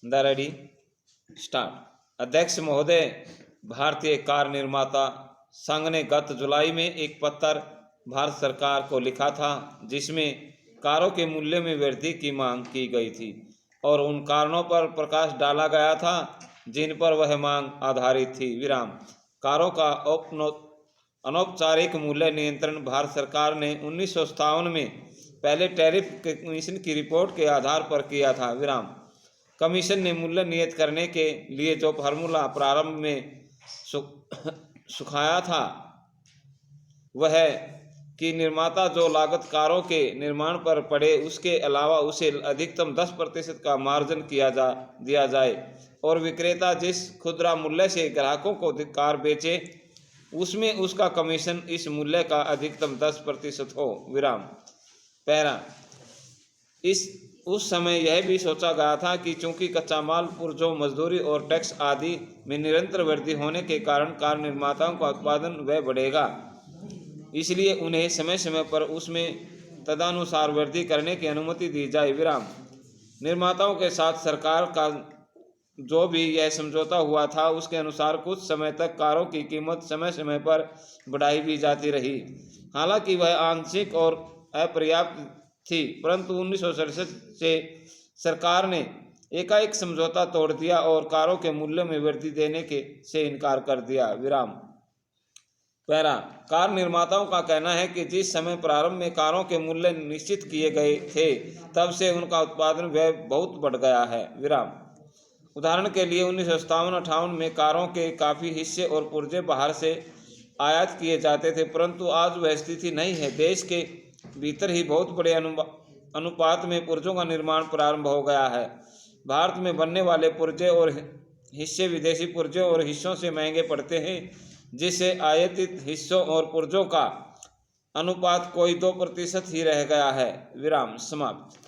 The ready start. अध्यक्ष महोदय, भारतीय कार निर्माता संघ ने गत जुलाई में एक पत्र भारत सरकार को लिखा था जिसमें कारों के मूल्य में वृद्धि की मांग की गई थी और उन कारणों पर प्रकाश डाला गया था जिन पर वह मांग आधारित थी। विराम। कारों का अनौपचारिक मूल्य नियंत्रण भारत सरकार ने 1957 में पहले टैरिफ कमीशन की रिपोर्ट के आधार पर किया था। विराम। कमीशन ने मूल्य नियत करने के लिए जो फार्मूला प्रारंभ में सुखाया था वह कि निर्माता जो लागत कारों के निर्माण पर पड़े उसके अलावा उसे अधिकतम 10% का मार्जिन दिया जाए और विक्रेता जिस खुदरा मूल्य से ग्राहकों को कार बेचे उसमें उसका कमीशन इस मूल्य का अधिकतम 10% हो। विराम। पैरा। उस समय यह भी सोचा गया था कि चूंकि कच्चा माल, पुर्जों, मजदूरी और टैक्स आदि में निरंतर वृद्धि होने के कारण कार निर्माताओं का उत्पादन व्यय बढ़ेगा, इसलिए उन्हें समय समय पर उसमें तदनुसार वृद्धि करने की अनुमति दी जाए। विराम। निर्माताओं के साथ सरकार का जो भी यह समझौता हुआ था उसके अनुसार कुछ समय तक कारों की कीमत समय समय पर बढ़ाई भी जाती रही। हालांकि वह आंशिक और अपर्याप्त थी, परंतु 1967 से सरकार ने एकाएक समझौता तोड़ दिया और कारों के मूल्य में वृद्धि देने से इनकार कर दिया। विराम। पैरा। कार निर्माताओं का कहना है कि जिस समय प्रारंभ में कारों के मूल्य निश्चित किए गए थे तब से उनका उत्पादन व्यय बहुत बढ़ गया है। विराम। उदाहरण के लिए 1957-58 में कारों के काफ़ी हिस्से और पुर्जे बाहर से आयात किए जाते थे, परंतु आज वह स्थिति नहीं है। देश के भीतर ही बहुत बड़े अनुपात में पुर्जों का निर्माण प्रारंभ हो गया है। भारत में बनने वाले पुर्जे और हिस्से विदेशी पुर्जों और हिस्सों से महंगे पड़ते हैं, जिससे आयातित हिस्सों और पुर्जों का अनुपात कोई 2% ही रह गया है। विराम समाप्त।